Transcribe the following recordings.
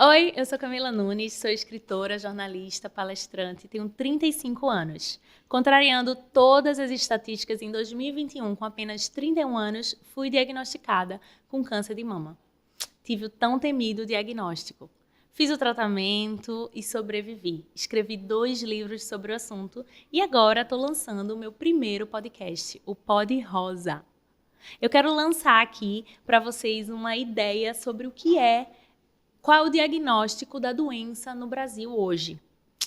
Oi, eu sou Camila Nunes, sou escritora, jornalista, palestrante, tenho 35 anos. Contrariando todas as estatísticas, em 2021, com apenas 31 anos, fui diagnosticada com câncer de mama. Tive o tão temido diagnóstico. Fiz o tratamento e sobrevivi. Escrevi 2 livros sobre o assunto e agora estou lançando o meu primeiro podcast, o Pod Rosa. Eu quero lançar aqui para vocês uma ideia sobre qual é o diagnóstico da doença no Brasil hoje.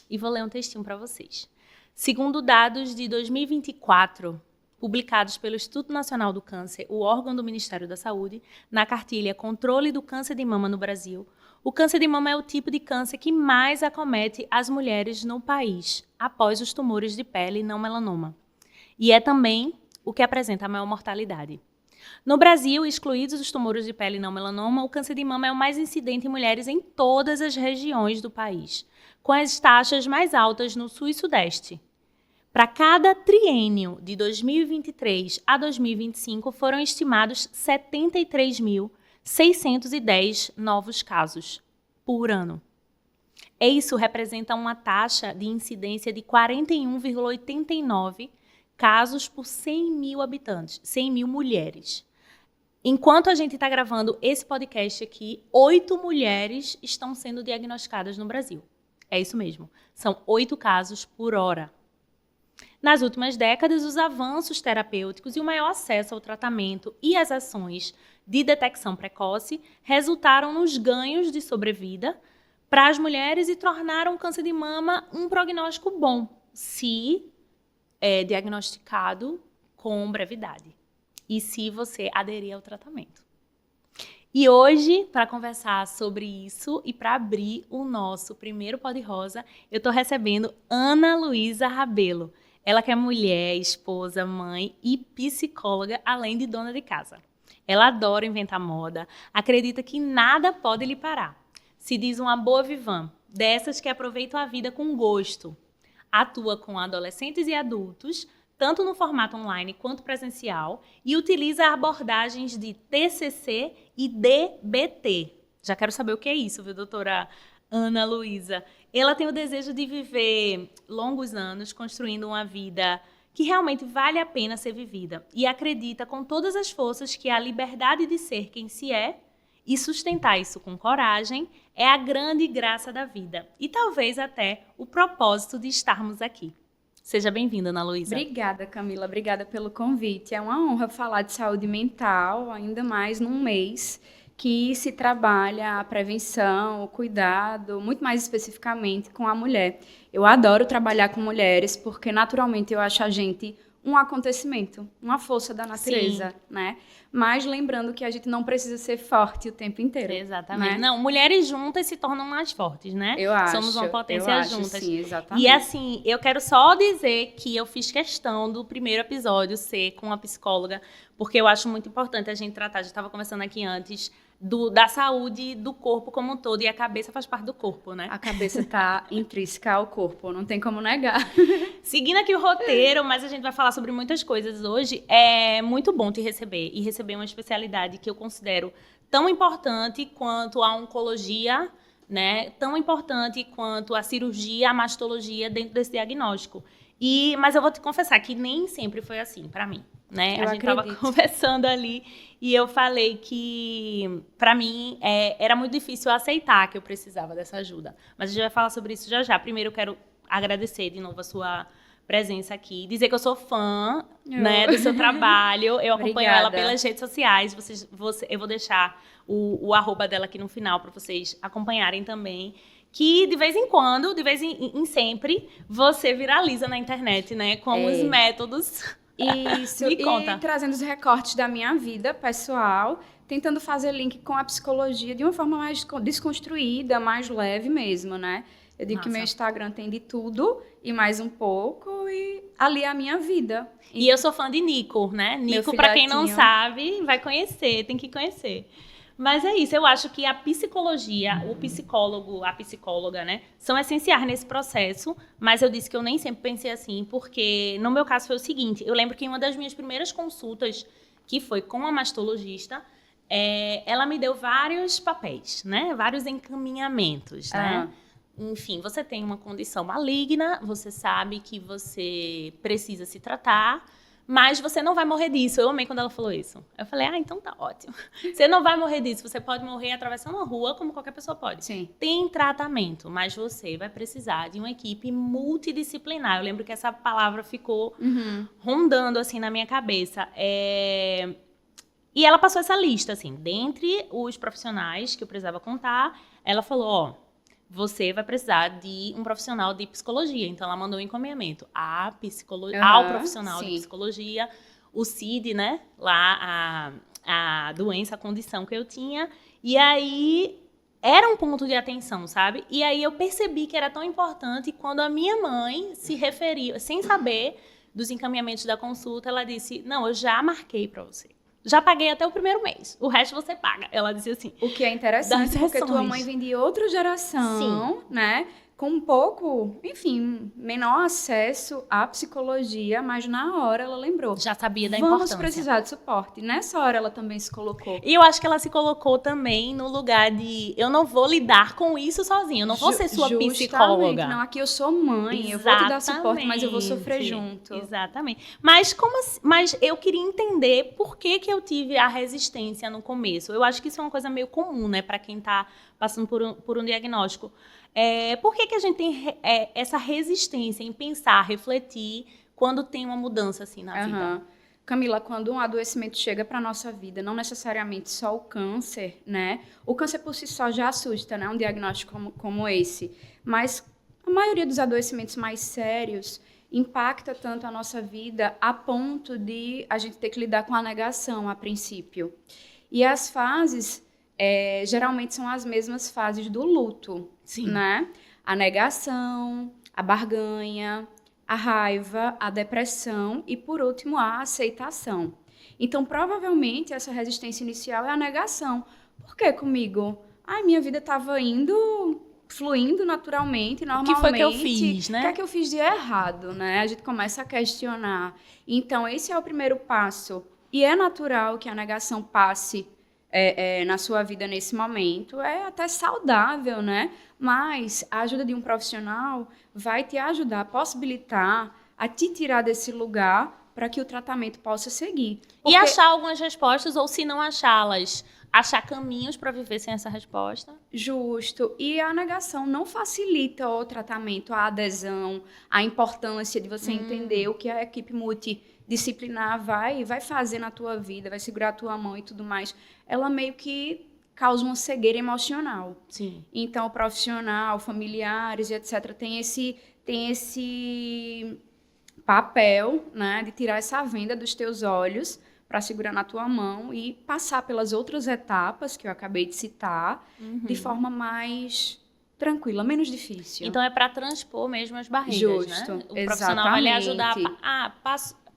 E vou ler um textinho para vocês. Segundo dados de 2024, publicados pelo Instituto Nacional do Câncer, o órgão do Ministério da Saúde, na cartilha Controle do Câncer de Mama no Brasil, o câncer de mama é o tipo de câncer que mais acomete as mulheres no país, após os tumores de pele não melanoma. E é também o que apresenta a maior mortalidade. No Brasil, excluídos os tumores de pele não melanoma, o câncer de mama é o mais incidente em mulheres em todas as regiões do país, com as taxas mais altas no Sul e Sudeste. Para cada triênio de 2023 a 2025, foram estimados 73.610 novos casos por ano. Isso representa uma taxa de incidência de 41,89 casos por 100 mil habitantes, 100 mil mulheres. Enquanto a gente está gravando esse podcast aqui, 8 mulheres estão sendo diagnosticadas no Brasil. É isso mesmo, são 8 casos por hora. Nas últimas décadas, os avanços terapêuticos e o maior acesso ao tratamento e às ações de detecção precoce resultaram nos ganhos de sobrevida para as mulheres e tornaram o câncer de mama um prognóstico bom, se é diagnosticado com brevidade e se você aderir ao tratamento. E hoje, para conversar sobre isso e para abrir o nosso primeiro Pod Rosa, eu estou recebendo Ana Luísa Rabelo. Ela que é mulher, esposa, mãe e psicóloga, além de dona de casa. Ela adora inventar moda, acredita que nada pode lhe parar. Se diz uma boa vivã, dessas que aproveitam a vida com gosto. Atua com adolescentes e adultos, tanto no formato online quanto presencial, e utiliza abordagens de TCC e DBT. Já quero saber o que é isso, viu, doutora Ana Luísa? Ela tem o desejo de viver longos anos construindo uma vida que realmente vale a pena ser vivida e acredita com todas as forças que a liberdade de ser quem se é e sustentar isso com coragem é a grande graça da vida e talvez até o propósito de estarmos aqui. Seja bem-vinda, Ana Luísa. Obrigada, Camila. Obrigada pelo convite. É uma honra falar de saúde mental, ainda mais num mês que se trabalha a prevenção, o cuidado, muito mais especificamente com a mulher. Eu adoro trabalhar com mulheres porque, naturalmente, eu acho a gente um acontecimento, uma força da natureza, Sim. né? Mas lembrando que a gente não precisa ser forte o tempo inteiro. Exatamente. Né? Não, mulheres juntas se tornam mais fortes, né? Eu acho. Somos uma potência juntas. Sim, exatamente. E assim, eu quero só dizer que eu fiz questão do primeiro episódio ser com uma psicóloga, porque eu acho muito importante a gente tratar, já estava conversando aqui antes, da saúde do corpo como um todo, e a cabeça faz parte do corpo, né? A cabeça está intrínseca ao corpo, não tem como negar. Seguindo aqui o roteiro, mas a gente vai falar sobre muitas coisas hoje, é muito bom te receber, e receber uma especialidade que eu considero tão importante quanto a oncologia, né? Tão importante quanto a cirurgia, a mastologia dentro desse diagnóstico. Mas eu vou te confessar que nem sempre foi assim para mim, né? Eu a gente estava conversando ali e eu falei que, para mim, era muito difícil aceitar que eu precisava dessa ajuda. Mas a gente vai falar sobre isso já já. Primeiro, eu quero agradecer de novo a sua presença aqui, dizer que eu sou fã, né, do seu trabalho. Eu acompanho ela pelas redes sociais. Eu vou deixar o arroba dela aqui no final para vocês acompanharem também. Que de vez em quando, de vez em sempre, você viraliza na internet, né? Com os métodos. Isso, Me conta. E trazendo os recortes da minha vida pessoal, tentando fazer link com a psicologia de uma forma mais desconstruída, mais leve mesmo, né? Eu digo que meu Instagram tem de tudo e mais um pouco, e ali é a minha vida. E eu sou fã de Nico, né? Nico, para quem não sabe, vai conhecer, tem que conhecer. Mas é isso, eu acho que a psicologia, o psicólogo, a psicóloga, né, são essenciais nesse processo, mas eu disse que eu nem sempre pensei assim, porque no meu caso foi o seguinte, eu lembro que em uma das minhas primeiras consultas, que foi com a mastologista, ela me deu vários papéis, né? Vários encaminhamentos, né? Enfim, você tem uma condição maligna, você sabe que você precisa se tratar, mas você não vai morrer disso. Eu amei quando ela falou isso. Eu falei, então tá ótimo. Você não vai morrer disso, você pode morrer atravessando a rua, como qualquer pessoa pode. Sim. Tem tratamento, mas você vai precisar de uma equipe multidisciplinar. Eu lembro que essa palavra ficou rondando assim na minha cabeça. E ela passou essa lista, assim, dentre os profissionais que eu precisava contar, ela falou, você vai precisar de um profissional de psicologia. Então, ela mandou um encaminhamento ao profissional de psicologia, o CID, né? Lá, a doença, a condição que eu tinha. E aí, era um ponto de atenção, sabe? E aí, eu percebi que era tão importante quando a minha mãe se referiu, sem saber dos encaminhamentos da consulta, ela disse, não, eu já marquei para você. Já paguei até o primeiro mês. O resto você paga. Ela disse assim. O que é interessante, porque tua mãe vem de outra geração, né? Com um pouco, enfim, menor acesso à psicologia, mas na hora ela lembrou. Já sabia da importância. Vamos precisar de suporte. Nessa hora ela também se colocou. E eu acho que ela se colocou também no lugar de eu não vou lidar com isso sozinha, eu não vou ser sua psicóloga. Não, aqui eu sou mãe, eu vou te dar suporte, mas eu vou sofrer junto. Exatamente. Mas mas eu queria entender por que eu tive a resistência no começo. Eu acho que isso é uma coisa meio comum, né, para quem está passando por um diagnóstico. Por que a gente tem essa resistência em pensar, refletir, quando tem uma mudança assim na vida? Camila, quando um adoecimento chega para a nossa vida, não necessariamente só o câncer, né? O câncer por si só já assusta, né? Um diagnóstico como esse. Mas a maioria dos adoecimentos mais sérios impacta tanto a nossa vida a ponto de a gente ter que lidar com a negação a princípio. E as fases... geralmente são as mesmas fases do luto, né? A negação, a barganha, a raiva, a depressão e, por último, a aceitação. Então, provavelmente, essa resistência inicial é a negação. Por que comigo? Minha vida estava fluindo naturalmente, normalmente. O que foi que eu fiz, né? O que é que eu fiz de errado, né? A gente começa a questionar. Então, esse é o primeiro passo. E é natural que a negação passe na sua vida nesse momento, é até saudável, né? Mas a ajuda de um profissional vai te ajudar a possibilitar, a te tirar desse lugar para que o tratamento possa seguir. E achar algumas respostas, ou se não achá-las, achar caminhos para viver sem essa resposta. Justo. E a negação não facilita o tratamento, a adesão, a importância de você entender o que a equipe multidisciplinar vai fazer na tua vida, vai segurar a tua mão e tudo mais. Ela meio que causa uma cegueira emocional. Sim. Então, o profissional, familiares e etc. tem esse papel, né, de tirar essa venda dos teus olhos para segurar na tua mão e passar pelas outras etapas que eu acabei de citar de forma mais tranquila, menos difícil. Então, é para transpor mesmo as barreiras, Justo, né? O profissional vai lhe ajudar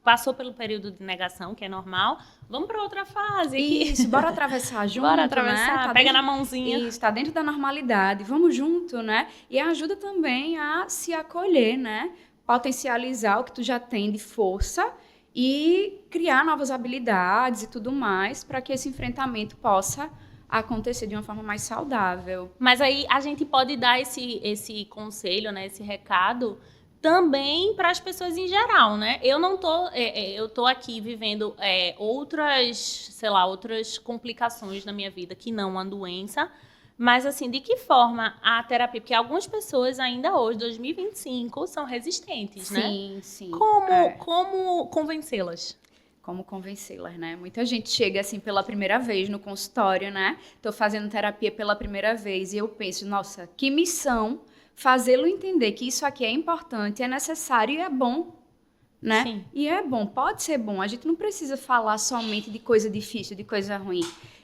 passou pelo período de negação, que é normal, vamos para outra fase. Isso, bora atravessar junto, bora atravessar, né? pega na mãozinha. Isso, tá dentro da normalidade, vamos junto, né? E ajuda também a se acolher, né? Potencializar o que tu já tem de força e criar novas habilidades e tudo mais para que esse enfrentamento possa acontecer de uma forma mais saudável. Mas aí a gente pode dar esse conselho, né? Esse recado também para as pessoas em geral, né? Eu tô aqui vivendo outras complicações na minha vida que não uma doença, mas assim, de que forma a terapia, porque algumas pessoas ainda hoje, 2025, são resistentes, né? Sim. Como convencê-las? Como convencê-las, né? Muita gente chega assim pela primeira vez no consultório, né? Tô fazendo terapia pela primeira vez e eu penso, nossa, que missão fazê-lo entender que isso aqui é importante, é necessário e é bom, né? Sim. E é bom, pode ser bom. A gente não precisa falar somente de coisa difícil, de coisa ruim.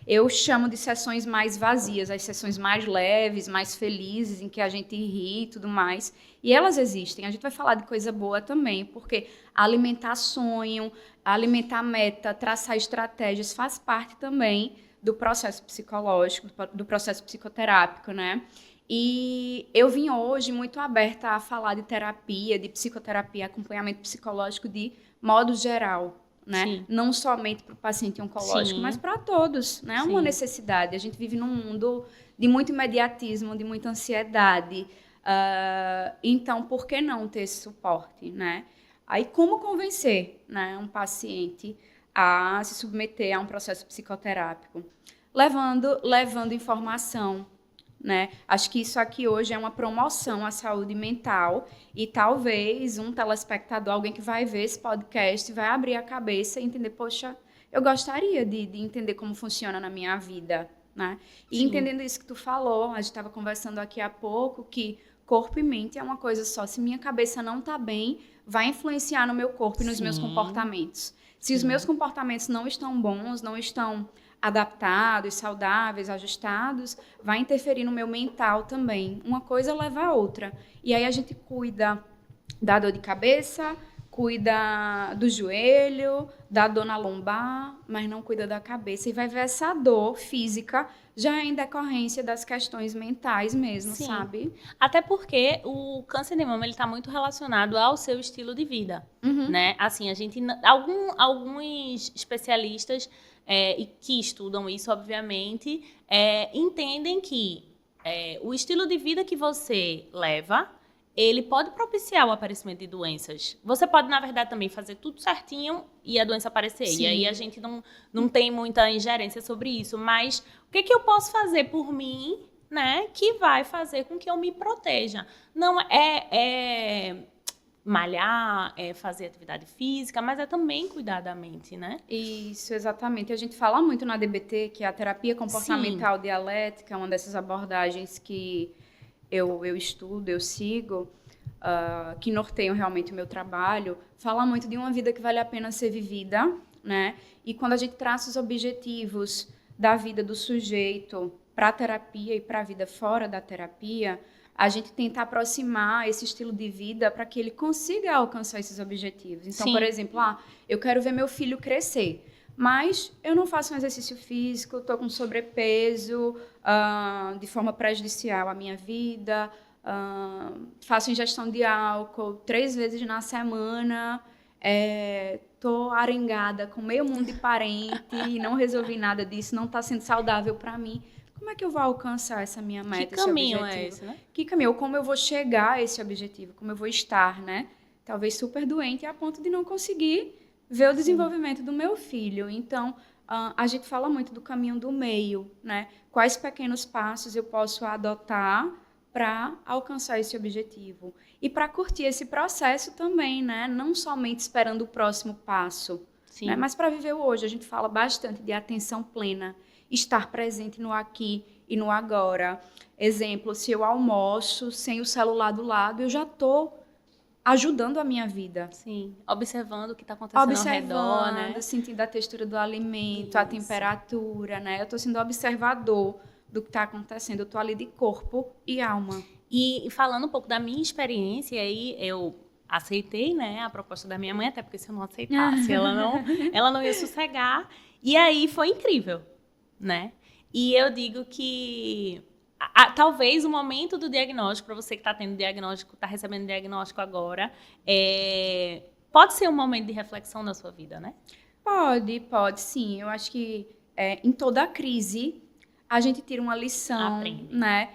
Eu chamo de sessões mais vazias, as sessões mais leves, mais felizes, em que a gente ri e tudo mais. E elas existem. A gente vai falar de coisa boa também, porque alimentar sonho, alimentar meta, traçar estratégias faz parte também do processo psicológico, do processo psicoterápico, né? E eu vim hoje muito aberta a falar de terapia, de psicoterapia, acompanhamento psicológico de modo geral, né? Sim. Não somente para o paciente oncológico, Sim. mas para todos, né? É uma Sim. necessidade. A gente vive num mundo de muito imediatismo, de muita ansiedade. Então, por que não ter esse suporte, né? Aí, como convencer, né, um paciente a se submeter a um processo psicoterápico? Levando informação, né? Acho que isso aqui hoje é uma promoção à saúde mental e talvez um telespectador, alguém que vai ver esse podcast, vai abrir a cabeça e entender, poxa, eu gostaria de entender como funciona na minha vida, né? E Sim. entendendo isso que tu falou, a gente estava conversando aqui há pouco, que corpo e mente é uma coisa só. Se minha cabeça não está bem, vai influenciar no meu corpo e nos meus Sim. comportamentos. Se os Sim. meus comportamentos não estão bons, não estão adaptados, saudáveis, ajustados, vai interferir no meu mental também. Uma coisa leva a outra. E aí a gente cuida da dor de cabeça, cuida do joelho, da dor na lombar, mas não cuida da cabeça. E vai ver essa dor física já em decorrência das questões mentais mesmo, Sim. sabe? Até porque o câncer de mama está muito relacionado ao seu estilo de vida, né? Assim, alguns especialistas e que estudam isso, obviamente, entendem que o estilo de vida que você leva, ele pode propiciar o aparecimento de doenças. Você pode, na verdade, também fazer tudo certinho e a doença aparecer. Sim. E aí a gente não tem muita ingerência sobre isso. Mas o que eu posso fazer por mim, né, que vai fazer com que eu me proteja? Não é malhar, é fazer atividade física, mas é também cuidar da mente, né? Isso, exatamente. A gente fala muito na DBT, que é a terapia comportamental dialética, uma dessas abordagens que eu estudo, eu sigo, que norteiam realmente o meu trabalho, fala muito de uma vida que vale a pena ser vivida, né? E quando a gente traça os objetivos da vida do sujeito para a terapia e para a vida fora da terapia, a gente tenta aproximar esse estilo de vida para que ele consiga alcançar esses objetivos. Então, Sim. por exemplo, eu quero ver meu filho crescer, mas eu não faço um exercício físico, estou com sobrepeso, de forma prejudicial à minha vida, faço ingestão de álcool 3 vezes na semana, estou arengada com meio mundo de parente e não resolvi nada disso, não está sendo saudável para mim. Como é que eu vou alcançar essa minha meta, Que caminho esse objetivo? é esse, né? Que caminho? Como eu vou chegar a esse objetivo? Como eu vou estar, né? Talvez super doente a ponto de não conseguir ver o desenvolvimento do meu filho. Então, a gente fala muito do caminho do meio, né? Quais pequenos passos eu posso adotar para alcançar esse objetivo? E para curtir esse processo também, né? Não somente esperando o próximo passo, né? Mas para viver o hoje. A gente fala bastante de atenção plena, estar presente no aqui e no agora. Exemplo, se eu almoço sem o celular do lado, eu já estou ajudando a minha vida. Sim, observando o que está acontecendo ao redor, né? Sentindo a textura do alimento, a Isso. temperatura, né? Eu estou sendo observador do que está acontecendo. Eu estou ali de corpo e alma. E falando um pouco da minha experiência, aí eu aceitei, né, a proposta da minha mãe, até porque se eu não aceitasse, ela não ia sossegar. E aí foi incrível, né? E eu digo que talvez o momento do diagnóstico, para você que está tendo diagnóstico, está recebendo diagnóstico agora, pode ser um momento de reflexão na sua vida, né? Pode sim. Eu acho que em toda crise a gente tira uma lição, Aprende. né?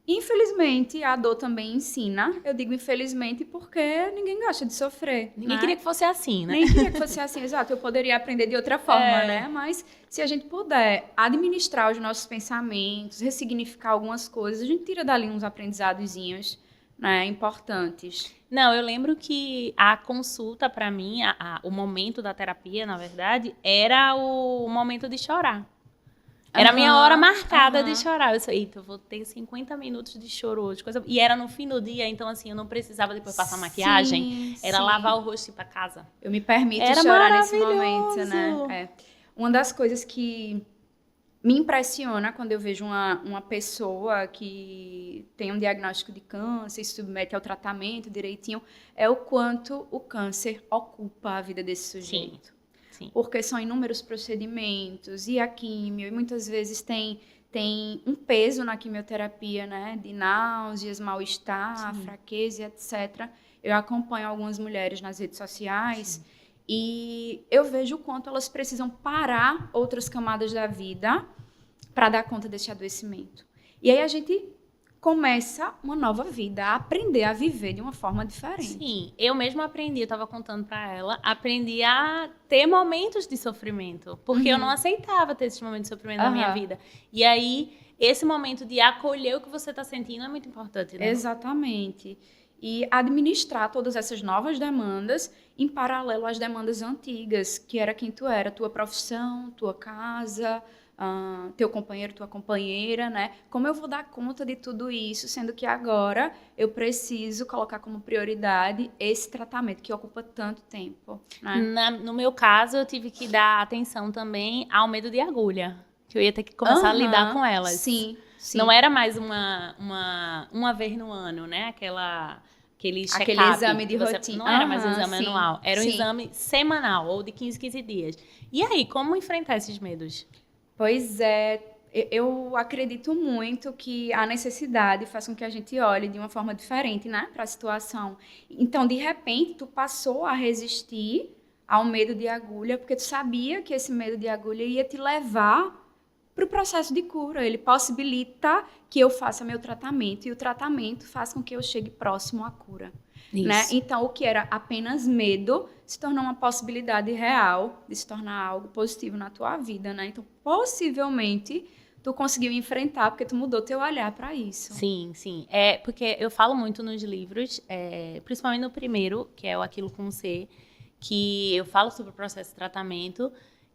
Infelizmente, a dor também ensina. Eu digo infelizmente porque ninguém gosta de sofrer. Ninguém né? queria que fosse assim, né? Nem queria que fosse assim, exato. Eu poderia aprender de outra forma, né? Mas se a gente puder administrar os nossos pensamentos, ressignificar algumas coisas, a gente tira dali uns aprendizadozinhos, né, importantes. Não, eu lembro que a consulta, para mim, o momento da terapia, na verdade, era o momento de chorar. Era a minha hora marcada de chorar. Eu disse, eita, eu vou ter 50 minutos de choro hoje. E era no fim do dia, então assim, eu não precisava depois passar maquiagem. Era lavar o rosto e ir pra casa. Eu me permito chorar nesse momento, né? Uma das coisas que me impressiona quando eu vejo uma pessoa que tem um diagnóstico de câncer e se submete ao tratamento direitinho, é o quanto o câncer ocupa a vida desse sujeito. Sim. Porque são inúmeros procedimentos e a químio, e muitas vezes tem um peso na quimioterapia, né? De náuseas, mal-estar, fraqueza, etc. Eu acompanho algumas mulheres nas redes sociais E eu vejo o quanto elas precisam parar outras camadas da vida para dar conta desse adoecimento. E aí a gente começa uma nova vida, a aprender a viver de uma forma diferente. Sim, eu mesma aprendi, eu estava contando para ela, aprendi a ter momentos de sofrimento, porque eu não aceitava ter esses momentos de sofrimento na minha vida. E aí, esse momento de acolher o que você está sentindo é muito importante, né? Exatamente. E administrar todas essas novas demandas em paralelo às demandas antigas, que era quem tu era, tua profissão, tua casa, teu companheiro, tua companheira, né? Como eu vou dar conta de tudo isso, sendo que agora eu preciso colocar como prioridade esse tratamento que ocupa tanto tempo, né? No meu caso, eu tive que dar atenção também ao medo de agulha, que eu ia ter que começar a lidar com elas. Sim. Não era mais uma vez no ano, né? Aquele exame de rotina. Não era mais um exame anual, era um exame semanal ou de 15 dias. E aí, como enfrentar esses medos? Pois é, eu acredito muito que a necessidade faz com que a gente olhe de uma forma diferente, né, para a situação. Então, de repente, tu passou a resistir ao medo de agulha, porque tu sabia que esse medo de agulha ia te levar para o processo de cura. Ele possibilita que eu faça meu tratamento, e o tratamento faz com que eu chegue próximo à cura. Né? Então, o que era apenas medo se tornou uma possibilidade real de se tornar algo positivo na tua vida, né? Então, possivelmente, tu conseguiu enfrentar porque tu mudou teu olhar para isso. Sim, sim. É porque eu falo muito nos livros, principalmente no primeiro, que é o Aquilo com C, que eu falo sobre o processo de tratamento,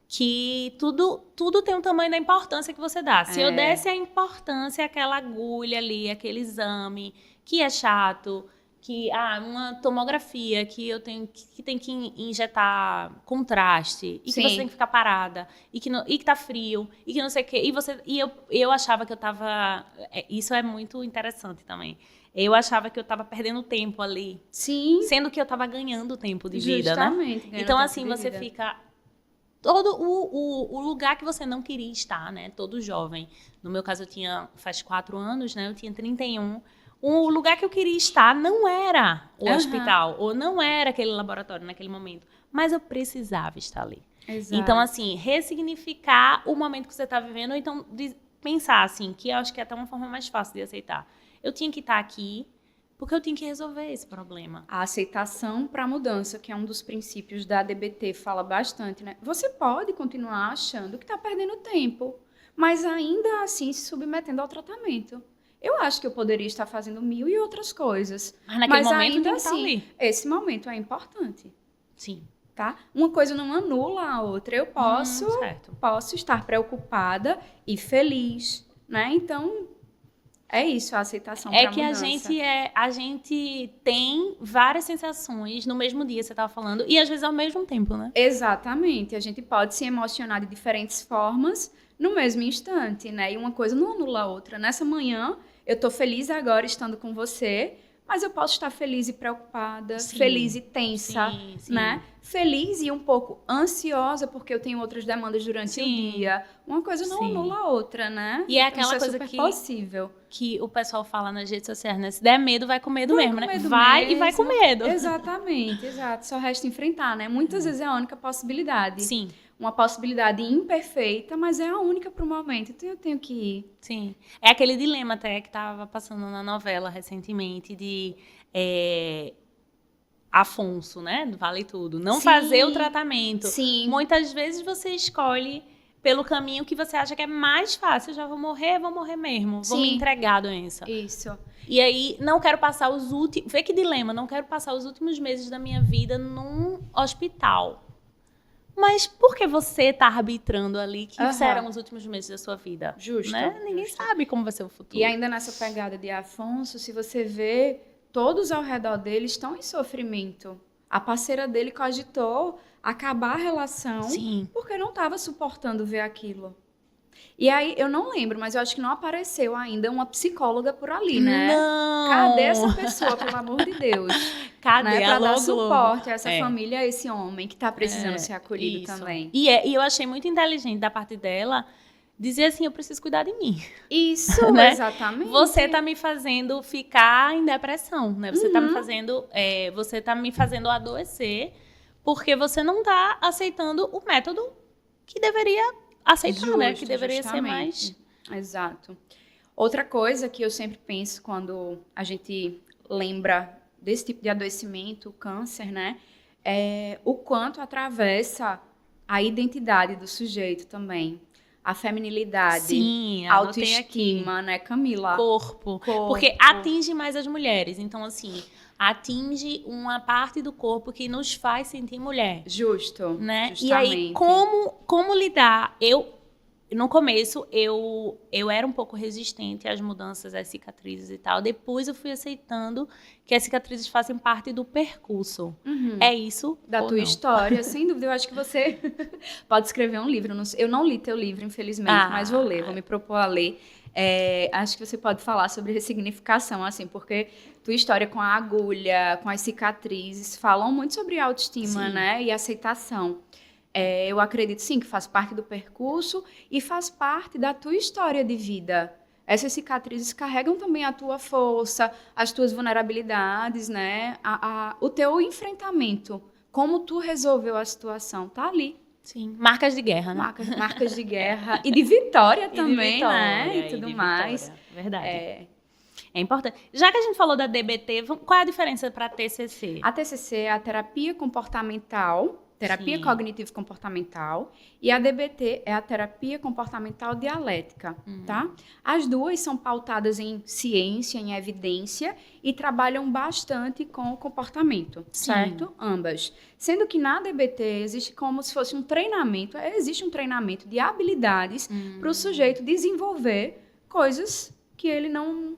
que tudo tem um tamanho da importância que você dá. Se eu desse a importância àquela agulha ali, aquele exame, que é chato, que uma tomografia que eu tenho que tem que injetar contraste e que você tem que ficar parada e que tá frio e que não sei o quê, eu achava que eu tava, isso é muito interessante também. Eu achava que eu tava perdendo tempo ali. Sim. Sendo que eu tava ganhando tempo de vida, justamente, né? Então assim, você fica todo o lugar que você não queria estar, né? Todo jovem. No meu caso faz 4 anos, né? Eu tinha 31. O lugar que eu queria estar não era o hospital, ou não era aquele laboratório naquele momento, mas eu precisava estar ali. Exato. Então, assim, ressignificar o momento que você está vivendo, ou então pensar, assim, que eu acho que é até uma forma mais fácil de aceitar. Eu tinha que estar aqui, porque eu tinha que resolver esse problema. A aceitação para a mudança, que é um dos princípios da DBT, fala bastante, né? Você pode continuar achando que está perdendo tempo, mas ainda assim se submetendo ao tratamento. Eu acho que eu poderia estar fazendo 1000 e outras coisas. Mas naquele momento ainda tem que estar assim, ali. Esse momento é importante. Sim. Tá? Uma coisa não anula a outra. Eu posso estar preocupada e feliz, né? Então, é isso, a aceitação para a mudança. A gente tem várias sensações no mesmo dia, você estava falando, e às vezes ao mesmo tempo, né? Exatamente. A gente pode se emocionar de diferentes formas no mesmo instante, né? E uma coisa não anula a outra. Nessa manhã, eu tô feliz agora estando com você, mas eu posso estar feliz e preocupada, feliz e tensa, né? Feliz e um pouco ansiosa porque eu tenho outras demandas durante o dia. Uma coisa não anula a outra, né? E é aquela coisa que o pessoal fala nas redes sociais, né? Se der medo, vai com medo mesmo, né? Vai e vai com medo. Exatamente, exato. Só resta enfrentar, né? Muitas vezes é a única possibilidade. Sim. Uma possibilidade imperfeita, mas é a única para o momento. Então eu tenho que ir. Sim. É aquele dilema até que estava passando na novela recentemente de Afonso, né? Do Vale Tudo. Não fazer o tratamento. Sim. Muitas vezes você escolhe pelo caminho que você acha que é mais fácil. Eu já vou morrer mesmo. Vou me entregar à doença. Isso. E aí, não quero passar os últimos... Vê que dilema. Não quero passar os últimos meses da minha vida num hospital. Mas por que você está arbitrando ali que serão os últimos meses da sua vida? Justo. Né? Ninguém sabe como vai ser o futuro. E ainda nessa pegada de Afonso, se você vê, todos ao redor dele estão em sofrimento. A parceira dele cogitou acabar a relação porque não estava suportando ver aquilo. E aí, eu não lembro, mas eu acho que não apareceu ainda uma psicóloga por ali, né? Não! Cadê essa pessoa, pelo amor de Deus? Cadê? Né? Pra dar suporte a essa família, a esse homem que tá precisando ser acolhido também. E eu achei muito inteligente da parte dela dizer assim, eu preciso cuidar de mim. Isso, né? Exatamente. Você tá me fazendo ficar em depressão, né? Você tá me fazendo adoecer porque você não está aceitando o método que deveria aceitar, né? Que deveria ser mais... Exato. Outra coisa que eu sempre penso quando a gente lembra desse tipo de adoecimento, o câncer, né? É o quanto atravessa a identidade do sujeito também. A feminilidade, Sim, a anotei autoestima, aqui. né, Camila? Corpo. Porque atinge mais as mulheres. Então, assim, atinge uma parte do corpo que nos faz sentir mulher. Justo, Né? justamente. E aí, como lidar? No começo, eu era um pouco resistente às mudanças, às cicatrizes e tal. Depois eu fui aceitando que as cicatrizes fazem parte do percurso. É isso Da ou tua não? história, sem dúvida. Eu acho que você pode escrever um livro. Eu não li teu livro, infelizmente, mas vou ler, vou me propor a ler. Acho que você pode falar sobre ressignificação, assim, porque tua história com a agulha, com as cicatrizes, falam muito sobre autoestima, Sim. né? E aceitação. Eu acredito, sim, que faz parte do percurso e faz parte da tua história de vida. Essas cicatrizes carregam também a tua força, as tuas vulnerabilidades, né? O teu enfrentamento. Como tu resolveu a situação, tá ali. Sim, marcas de guerra, né? Marcas de guerra e de vitória também, vitória, né? E tudo mais. Vitória. Verdade. É importante. Já que a gente falou da DBT, qual é a diferença para a TCC? A TCC é a terapia comportamental, terapia Sim. cognitivo-comportamental, e a DBT é a terapia comportamental dialética, tá? As duas são pautadas em ciência, em evidência, e trabalham bastante com o comportamento, certo? Ambas. Sendo que na DBT existe como se fosse um treinamento, existe um treinamento de habilidades para o sujeito desenvolver coisas que ele não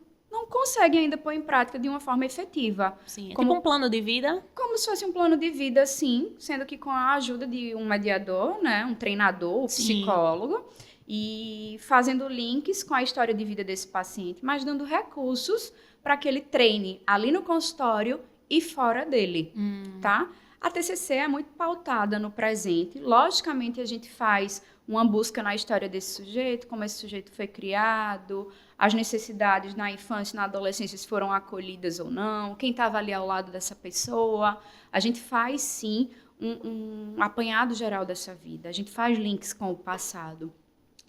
consegue ainda pôr em prática de uma forma efetiva. Sim, como tipo um plano de vida? Como se fosse um plano de vida, sim, sendo que com a ajuda de um mediador, né, um treinador, um psicólogo, e fazendo links com a história de vida desse paciente, mas dando recursos para que ele treine ali no consultório e fora dele, tá? A TCC é muito pautada no presente. Logicamente, a gente faz uma busca na história desse sujeito, como esse sujeito foi criado, as necessidades na infância e na adolescência se foram acolhidas ou não, quem estava ali ao lado dessa pessoa. A gente faz, sim, um apanhado geral dessa vida. A gente faz links com o passado.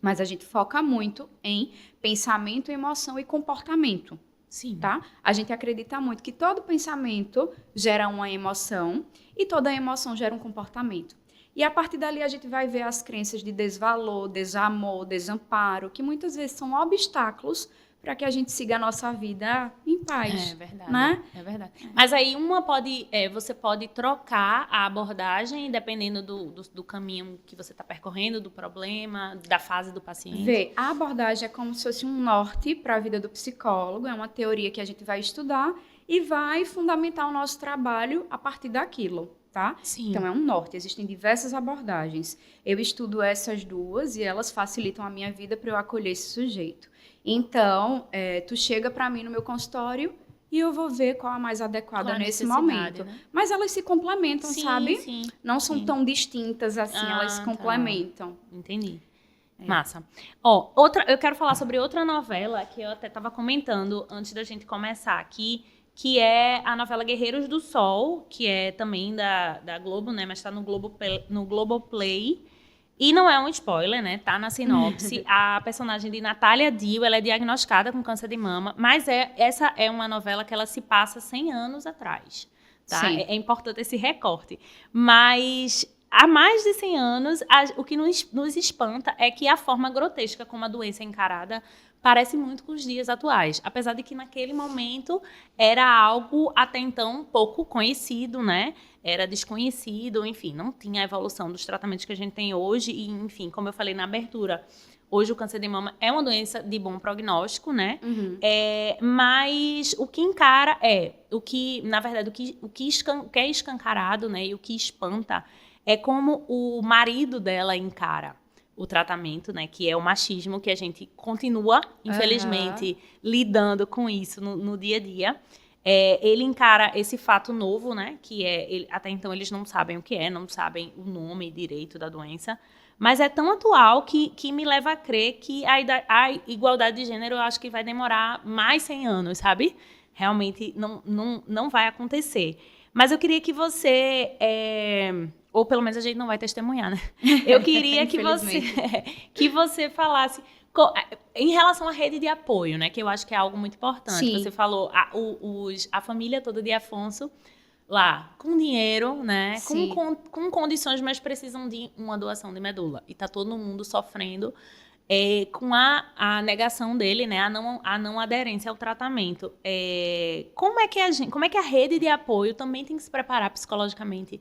Mas a gente foca muito em pensamento, emoção e comportamento. Sim. Tá? A gente acredita muito que todo pensamento gera uma emoção e toda emoção gera um comportamento. E a partir dali a gente vai ver as crenças de desvalor, desamor, desamparo, que muitas vezes são obstáculos para que a gente siga a nossa vida em paz. É verdade. Né? É verdade. Mas aí você pode trocar a abordagem dependendo do caminho que você está percorrendo, do problema, da fase do paciente. A abordagem é como se fosse um norte para a vida do psicólogo, é uma teoria que a gente vai estudar e vai fundamentar o nosso trabalho a partir daquilo. Tá? Sim. Então, é um norte. Existem diversas abordagens. Eu estudo essas duas e elas facilitam a minha vida para eu acolher esse sujeito. Então, tu chega para mim no meu consultório e eu vou ver qual a mais adequada nesse momento. Né? Mas elas se complementam, sabe? Sim. Não são tão distintas assim, elas se complementam. Tá. Entendi. Massa. Eu quero falar sobre outra novela que eu até estava comentando antes da gente começar aqui, que é a novela Guerreiros do Sol, que é também da Globo, né? Mas está no Globoplay. E não é um spoiler, né? Tá na sinopse. A personagem de Natália Dill, ela é diagnosticada com câncer de mama, mas essa é uma novela que ela se passa 100 anos atrás. Tá? É importante esse recorte. Mas há mais de 100 anos, o que nos espanta é que a forma grotesca como a doença é encarada parece muito com os dias atuais, apesar de que naquele momento era algo até então pouco conhecido, né? Era desconhecido, enfim, não tinha a evolução dos tratamentos que a gente tem hoje e, enfim, como eu falei na abertura, hoje o câncer de mama é uma doença de bom prognóstico, né? Mas o que encara na verdade, o que é escancarado, né? E o que espanta é como o marido dela encara o tratamento, né, que é o machismo, que a gente continua, infelizmente, lidando com isso no dia a dia. Ele encara esse fato novo, né, que até então eles não sabem o que é, não sabem o nome direito da doença, mas é tão atual que me leva a crer que a igualdade de gênero eu acho que vai demorar mais 100 anos, sabe? Realmente não vai acontecer. Mas eu queria que você, ou pelo menos a gente não vai testemunhar, né? Eu queria que você falasse em relação à rede de apoio, né? Que eu acho que é algo muito importante. Sim. Você falou a família toda de Afonso lá, com dinheiro, né? Com condições, mas precisam de uma doação de medula. E tá todo mundo sofrendo com a negação dele, né? A não aderência ao tratamento. Como é que a rede de apoio também tem que se preparar psicologicamente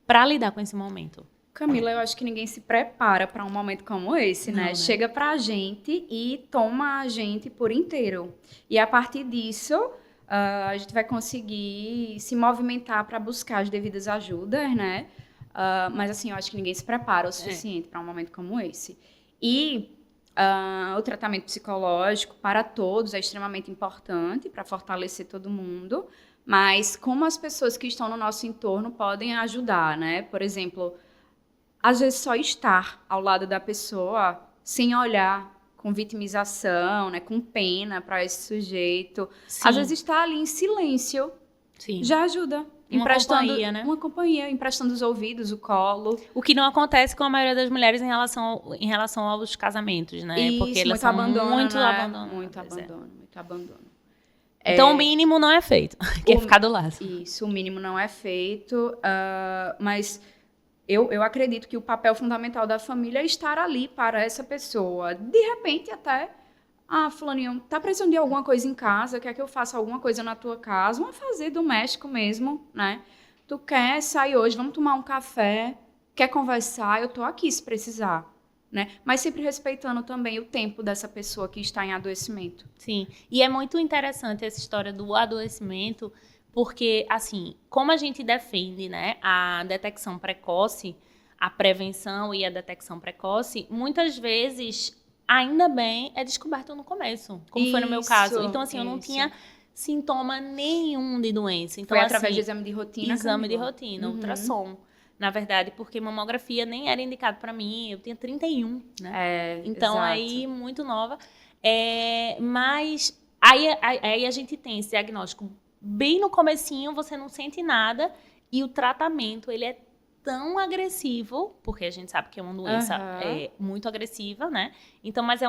para lidar com esse momento? Camila, eu acho que ninguém se prepara para um momento como esse, né? Chega pra gente e toma a gente por inteiro. E a partir disso, a gente vai conseguir se movimentar para buscar as devidas ajudas, né? Mas assim, eu acho que ninguém se prepara o suficiente para um momento como esse. E o tratamento psicológico para todos é extremamente importante para fortalecer todo mundo. Mas como as pessoas que estão no nosso entorno podem ajudar, né? Por exemplo, às vezes só estar ao lado da pessoa sem olhar com vitimização, né, com pena para esse sujeito. Sim. Às vezes estar ali em silêncio já ajuda. Uma companhia, emprestando os ouvidos, o colo. O que não acontece com a maioria das mulheres em relação aos casamentos, né? Isso, porque elas são muito abandonadas. Muito abandono. Então o mínimo não é feito, que é ficar do lado. Isso, o mínimo não é feito, mas eu acredito que o papel fundamental da família é estar ali para essa pessoa. De repente, até, fulaninho, tá precisando de alguma coisa em casa, quer que eu faça alguma coisa na tua casa, vamos fazer doméstico mesmo, né? Tu quer sair hoje, vamos tomar um café, quer conversar, eu tô aqui se precisar, né? Mas sempre respeitando também o tempo dessa pessoa que está em adoecimento. Sim, e é muito interessante essa história do adoecimento, porque, assim, como a gente defende, né, a detecção precoce, a prevenção e a detecção precoce, muitas vezes, ainda bem, é descoberto no começo, como foi no meu caso. Então, assim, eu não tinha sintoma nenhum de doença. Então, foi através de exame de rotina? Exame de rotina, ultrassom. Na verdade, porque mamografia nem era indicado para mim, eu tinha 31, né? Então, exato. Aí, muito nova. Mas aí a gente tem esse diagnóstico bem no comecinho, você não sente nada, e o tratamento, ele é tão agressivo, porque a gente sabe que é uma doença muito agressiva, né? Então, mas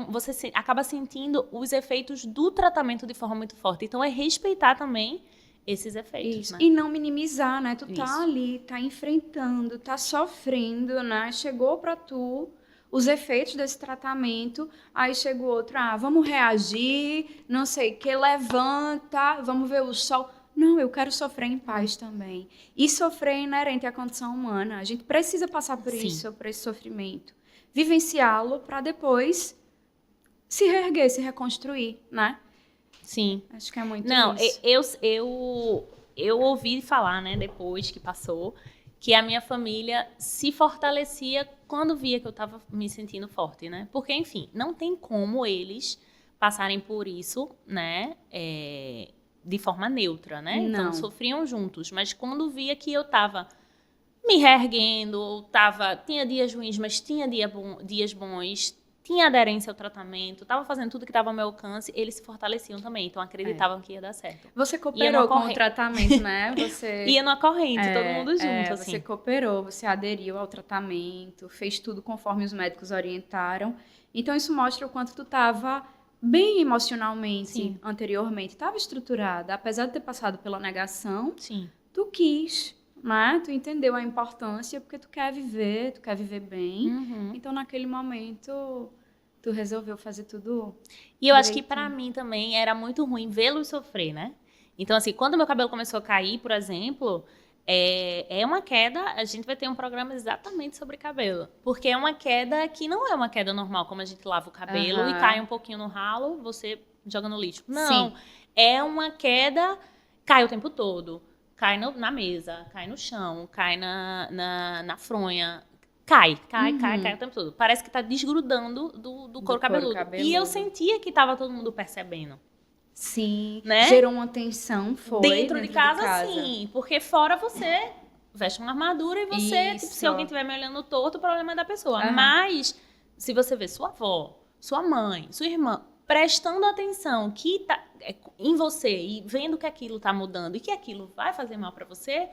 você acaba sentindo os efeitos do tratamento de forma muito forte. Então, é respeitar também esses efeitos, né? E não minimizar, né? Tu tá ali, tá enfrentando, tá sofrendo, né? Chegou pra tu os efeitos desse tratamento, aí chega o outro, vamos reagir, não sei o que, levanta, vamos ver o sol. Não, eu quero sofrer em paz também. E sofrer é inerente à condição humana. A gente precisa passar por isso, por esse sofrimento. Vivenciá-lo para depois se reerguer, se reconstruir, né? Sim. Acho que é muito isso. Eu ouvi falar, né, depois que passou, que a minha família se fortalecia quando via que eu estava me sentindo forte, né? Porque, enfim, não tem como eles passarem por isso, né, de forma neutra, né? Não. Então, sofriam juntos. Mas quando via que eu estava me reerguendo, tinha dias ruins, mas tinha dias bons, tinha aderência ao tratamento, estava fazendo tudo que estava ao meu alcance, eles se fortaleciam também. Então, acreditavam que ia dar certo. Você cooperou com o tratamento, né? Ia numa corrente, todo mundo junto, assim. Você cooperou, você aderiu ao tratamento, fez tudo conforme os médicos orientaram. Então, isso mostra o quanto tu estava bem emocionalmente anteriormente. Estava estruturada. Apesar de ter passado pela negação, tu quis, né? Tu entendeu a importância, porque tu quer viver bem. Então, naquele momento, tu resolveu fazer tudo E eu acho que para mim também era muito ruim vê-los sofrer, né? Então, assim, quando meu cabelo começou a cair, por exemplo, é uma queda, a gente vai ter um programa exatamente sobre cabelo. Porque é uma queda que não é uma queda normal, como a gente lava o cabelo e cai um pouquinho no ralo, você joga no lixo. Não, é uma queda, cai o tempo todo. Cai na mesa, cai no chão, cai na fronha. Cai o tempo todo. Parece que tá desgrudando do couro cabeludo. E eu sentia que tava todo mundo percebendo. Sim, né? Gerou uma tensão, foi. Dentro de casa, sim. Porque fora você veste uma armadura e você, tipo, se alguém estiver me olhando torto, o problema é da pessoa. Mas, se você vê sua avó, sua mãe, sua irmã, prestando atenção que tá em você e vendo que aquilo está mudando e que aquilo vai fazer mal para você,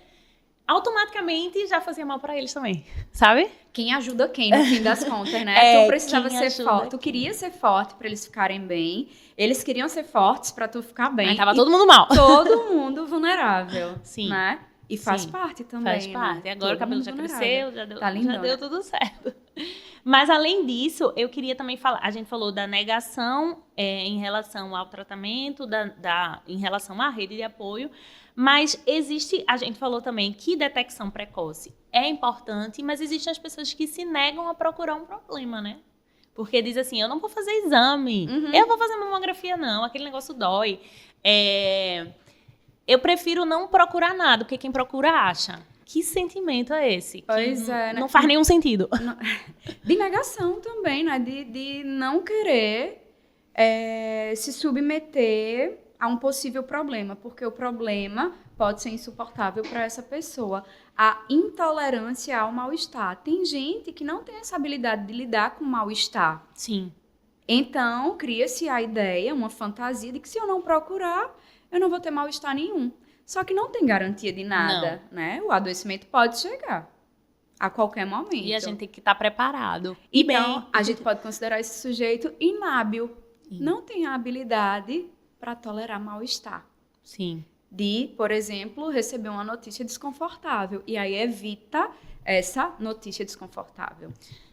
automaticamente já fazia mal para eles também, sabe? Quem ajuda quem, no fim das contas, né? Tu precisava quem ser ajuda forte, tu quem. queria ser forte para eles ficarem bem, eles queriam ser fortes para tu ficar bem. Aí tava e todo mundo mal. todo mundo vulnerável, Sim. né? E faz Sim, parte também, faz parte. né? Agora o Todo cabelo mundo já vulnerável. cresceu, já deu, Tá já lindona. deu tudo certo. Mas, além disso, eu queria também falar... A gente falou da negação em relação ao tratamento, em relação à rede de apoio, mas existe... A gente falou também que detecção precoce é importante, mas existem as pessoas que se negam a procurar um problema, né? Porque diz assim, eu não vou fazer exame, eu vou fazer mamografia não, aquele negócio dói. Eu prefiro não procurar nada, porque quem procura acha. Que sentimento é esse? Pois Que é, né? não faz nenhum sentido. De negação também, né? De não querer se submeter a um possível problema, porque o problema pode ser insuportável para essa pessoa. A intolerância ao mal-estar. Tem gente que não tem essa habilidade de lidar com o mal-estar. Sim. Então, cria-se a ideia, uma fantasia de que se eu não procurar, eu não vou ter mal-estar nenhum. Só que não tem garantia de nada, né? O adoecimento pode chegar a qualquer momento. E a gente tem que estar preparado. Então, bem. a gente pode considerar esse sujeito inábil. Não tem a habilidade para tolerar mal-estar. Sim. De, por exemplo, receber uma notícia desconfortável. E aí evita essa notícia desconfortável.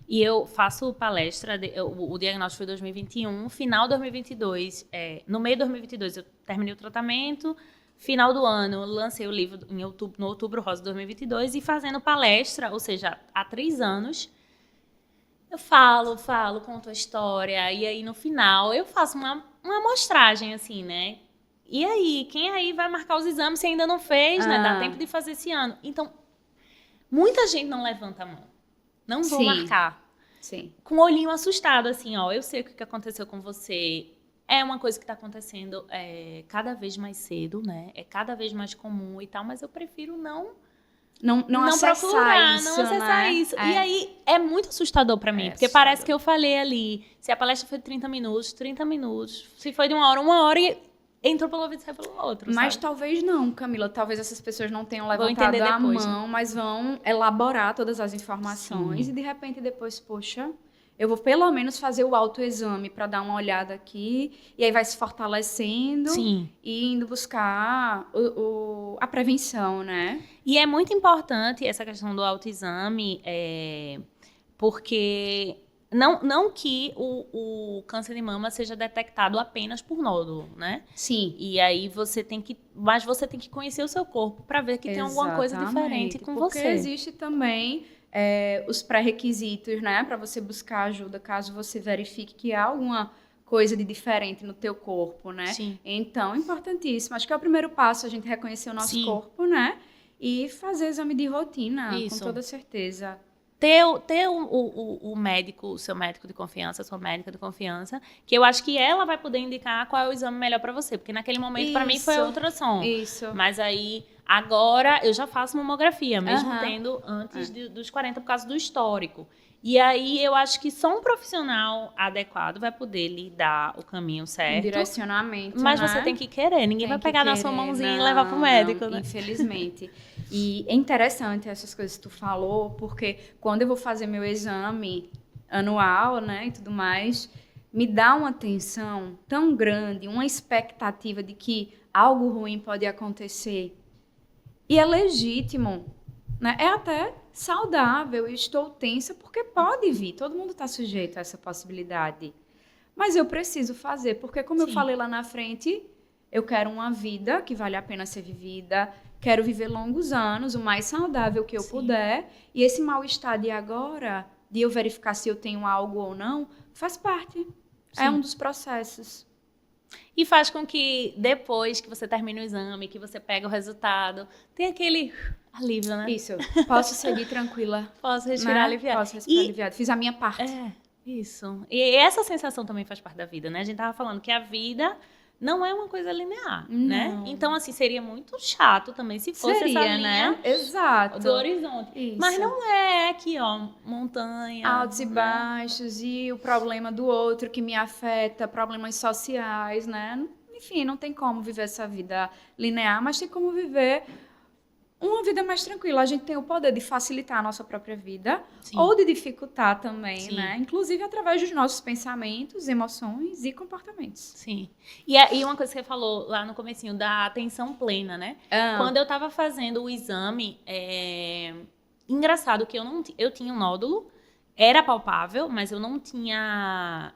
E eu faço palestra, o diagnóstico foi em 2021, final de 2022, no meio de 2022 eu terminei o tratamento, final do ano lancei o livro no Outubro Rosa de 2022 e fazendo palestra, ou seja, há 3 anos, eu falo, conto a história e aí no final eu faço uma amostragem assim, né? E aí, quem aí vai marcar os exames se ainda não fez, né? Dá tempo de fazer esse ano. Então, muita gente não levanta a mão. Não vou marcar. Sim. Com o olhinho assustado, assim, ó. Eu sei o que aconteceu com você. É uma coisa que tá acontecendo cada vez mais cedo, né? É cada vez mais comum e tal, mas eu prefiro não acessar procurar, isso, não acessar né? isso. E aí, é muito assustador pra mim, porque assustador. parece que eu falei ali, se a palestra foi de 30 minutos. Se foi de 1 hora e entrou pelo ouvido e saiu pelo outro, Mas sabe? talvez não, Camila. Talvez essas pessoas não tenham Vou levantado entender a depois, mão, mas vão elaborar todas as informações. Sim. E de repente depois, poxa, eu vou pelo menos fazer o autoexame para dar uma olhada aqui. E aí vai se fortalecendo Sim. e indo buscar a prevenção, né? E é muito importante essa questão do autoexame, porque não que o câncer de mama seja detectado apenas por nódulo, né? Sim. E aí mas você tem que conhecer o seu corpo para ver que tem alguma coisa diferente com porque você. Existe também os pré-requisitos, né, para você buscar ajuda caso você verifique que há alguma coisa de diferente no teu corpo, né? Sim. Então, importantíssimo. Acho que é o primeiro passo a gente reconhecer o nosso corpo, né? E fazer exame de rotina, Isso. com toda certeza. Ter o médico, o seu médico de confiança, a sua médica de confiança, que eu acho que ela vai poder indicar qual é o exame melhor para você, porque naquele momento para mim foi a ultrassom. Isso. Mas aí agora eu já faço mamografia, mesmo tendo antes dos 40 por causa do histórico. E aí eu acho que só um profissional adequado vai poder lhe dar o caminho certo. Um direcionamento, mas né? você tem que querer, ninguém vai pegar na sua mãozinha e levar pro médico, né? Infelizmente. E é interessante essas coisas que tu falou, porque quando eu vou fazer meu exame anual, né, e tudo mais, me dá uma tensão tão grande, uma expectativa de que algo ruim pode acontecer. E é legítimo, né? É até saudável. Eu estou tensa porque pode vir. Todo mundo está sujeito a essa possibilidade. Mas eu preciso fazer, porque como eu falei lá na frente, eu quero uma vida que vale a pena ser vivida, quero viver longos anos, o mais saudável que eu puder. E esse mal-estar de agora, de eu verificar se eu tenho algo ou não, faz parte. É um dos processos. E faz com que depois que você termina o exame, que você pega o resultado, tem aquele alívio, né? Isso. Posso seguir tranquila. Posso respirar aliviada. Posso respirar aliviada. Fiz a minha parte. Isso. E essa sensação também faz parte da vida, né? A gente tava falando que a vida não é uma coisa linear, Não. né? Então, assim, seria muito chato também se fosse essa linha, né? Exato. do horizonte. Isso. Mas não é aqui, ó, montanha. Altos e né? baixos, e o problema do outro que me afeta, problemas sociais, né? Enfim, não tem como viver essa vida linear, mas tem como viver uma vida mais tranquila. A gente tem o poder de facilitar a nossa própria vida, Sim. ou de dificultar também, Sim. né? Inclusive através dos nossos pensamentos, emoções e comportamentos. Sim. E uma coisa que você falou lá no comecinho, da atenção plena, né? Quando eu tava fazendo o exame, engraçado que eu tinha um nódulo, era palpável, mas eu não tinha